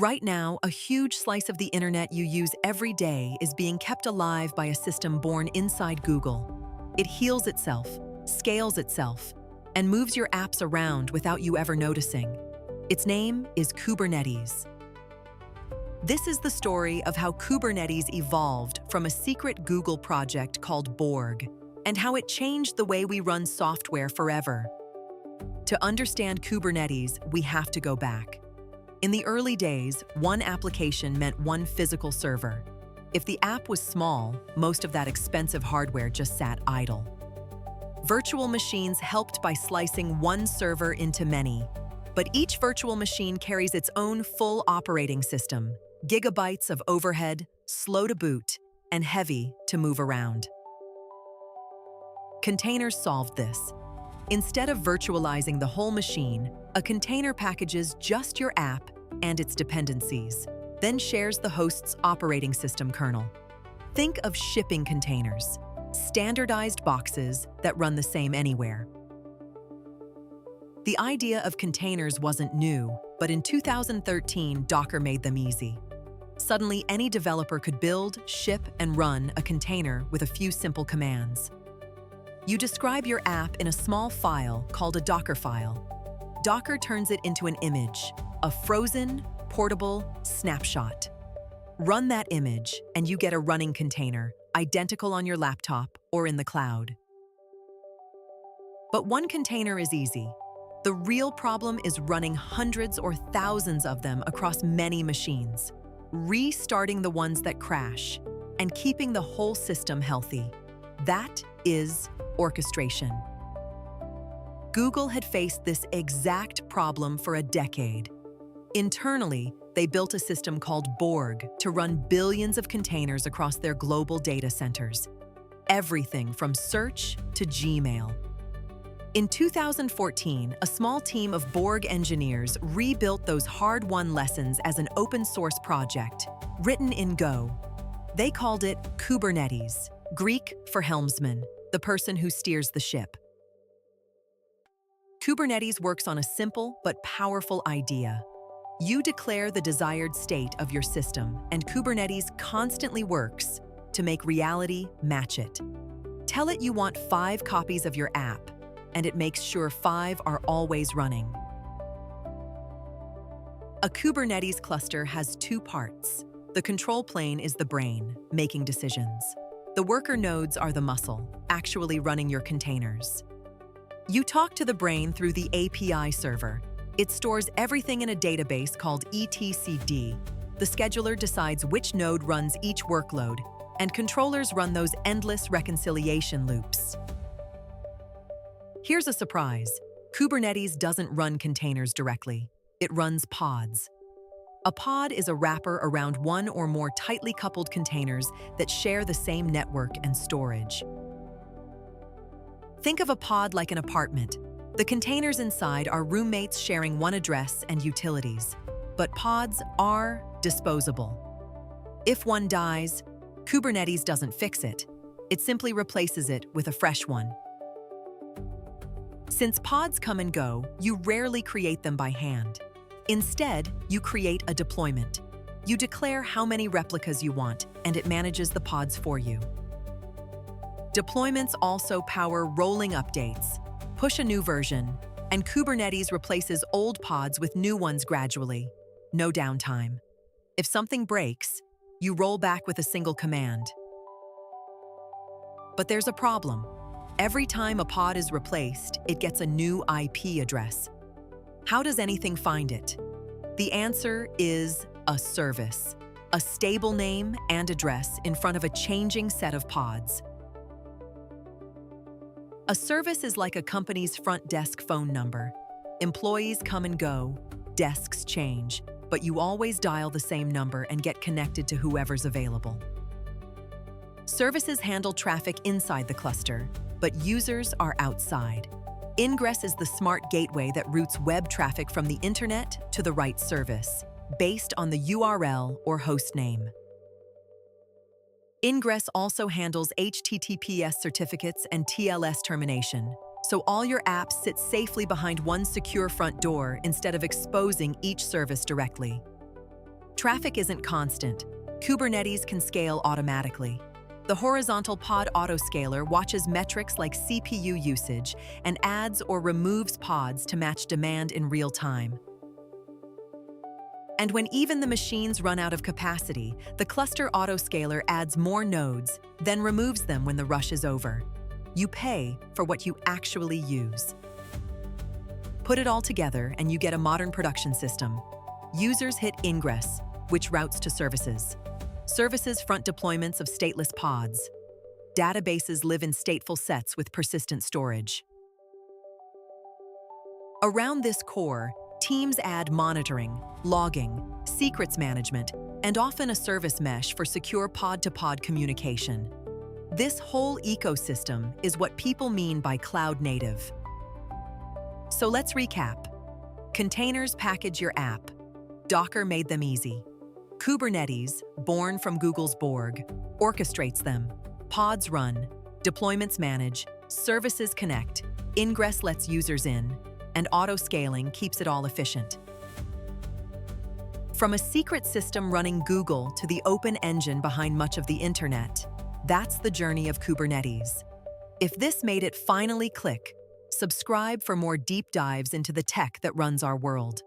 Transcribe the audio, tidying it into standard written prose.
Right now, a huge slice of the internet you use every day is being kept alive by a system born inside Google. It heals itself, scales itself, and moves your apps around without you ever noticing. Its name is Kubernetes. This is the story of how Kubernetes evolved from a secret Google project called Borg, and how it changed the way we run software forever. To understand Kubernetes, we have to go back. In the early days, one application meant one physical server. If the app was small, most of that expensive hardware just sat idle. Virtual machines helped by slicing one server into many. But each virtual machine carries its own full operating system, gigabytes of overhead, slow to boot, and heavy to move around. Containers solved this. Instead of virtualizing the whole machine, a container packages just your app and its dependencies, then shares the host's operating system kernel. Think of shipping containers, standardized boxes that run the same anywhere. The idea of containers wasn't new, but in 2013, Docker made them easy. Suddenly, any developer could build, ship, and run a container with a few simple commands. You describe your app in a small file called a Docker file. Docker turns it into an image, a frozen, portable snapshot. Run that image, and you get a running container, identical on your laptop or in the cloud. But one container is easy. The real problem is running hundreds or thousands of them across many machines, restarting the ones that crash, and keeping the whole system healthy. That is orchestration. Google had faced this exact problem for a decade. Internally, they built a system called Borg to run billions of containers across their global data centers. Everything from search to Gmail. In 2014, a small team of Borg engineers rebuilt those hard-won lessons as an open-source project, written in Go. They called it Kubernetes, Greek for helmsman, the person who steers the ship. Kubernetes works on a simple but powerful idea. You declare the desired state of your system, and Kubernetes constantly works to make reality match it. Tell it you want 5 copies of your app, and it makes sure 5 are always running. A Kubernetes cluster has 2 parts. The control plane is the brain, making decisions. The worker nodes are the muscle, actually running your containers. You talk to the brain through the API server. It stores everything in a database called etcd. The scheduler decides which node runs each workload, and controllers run those endless reconciliation loops. Here's a surprise. Kubernetes doesn't run containers directly. It runs pods. A pod is a wrapper around one or more tightly coupled containers that share the same network and storage. Think of a pod like an apartment. The containers inside are roommates sharing one address and utilities. But pods are disposable. If one dies, Kubernetes doesn't fix it. It simply replaces it with a fresh one. Since pods come and go, you rarely create them by hand. Instead, you create a deployment. You declare how many replicas you want, and it manages the pods for you. Deployments also power rolling updates. Push a new version, and Kubernetes replaces old pods with new ones gradually. No downtime. If something breaks, you roll back with a single command. But there's a problem. Every time a pod is replaced, it gets a new IP address. How does anything find it? The answer is a service, a stable name and address in front of a changing set of pods. A service is like a company's front desk phone number. Employees come and go, desks change, but you always dial the same number and get connected to whoever's available. Services handle traffic inside the cluster, but users are outside. Ingress is the smart gateway that routes web traffic from the internet to the right service, based on the URL or host name. Ingress also handles HTTPS certificates and TLS termination, so all your apps sit safely behind one secure front door instead of exposing each service directly. traffic isn't constant, Kubernetes can scale automatically. The horizontal pod autoscaler watches metrics like CPU usage and adds or removes pods to match demand in real time. And when even the machines run out of capacity, the cluster autoscaler adds more nodes, then removes them when the rush is over. You pay for what you actually use. Put it all together and you get a modern production system. Users hit Ingress, which routes to services. Services front deployments of stateless pods. Databases live in stateful sets with persistent storage. Around this core, teams add monitoring, logging, secrets management, and often a service mesh for secure pod-to-pod communication. This whole ecosystem is what people mean by cloud native. So let's recap. Containers package your app. Docker made them easy. Kubernetes, born from Google's Borg, orchestrates them. Pods run, deployments manage, services connect, Ingress lets users in, and autoscaling keeps it all efficient. From a secret system running Google to the open engine behind much of the internet, that's the journey of Kubernetes. If this made it finally click, subscribe for more deep dives into the tech that runs our world.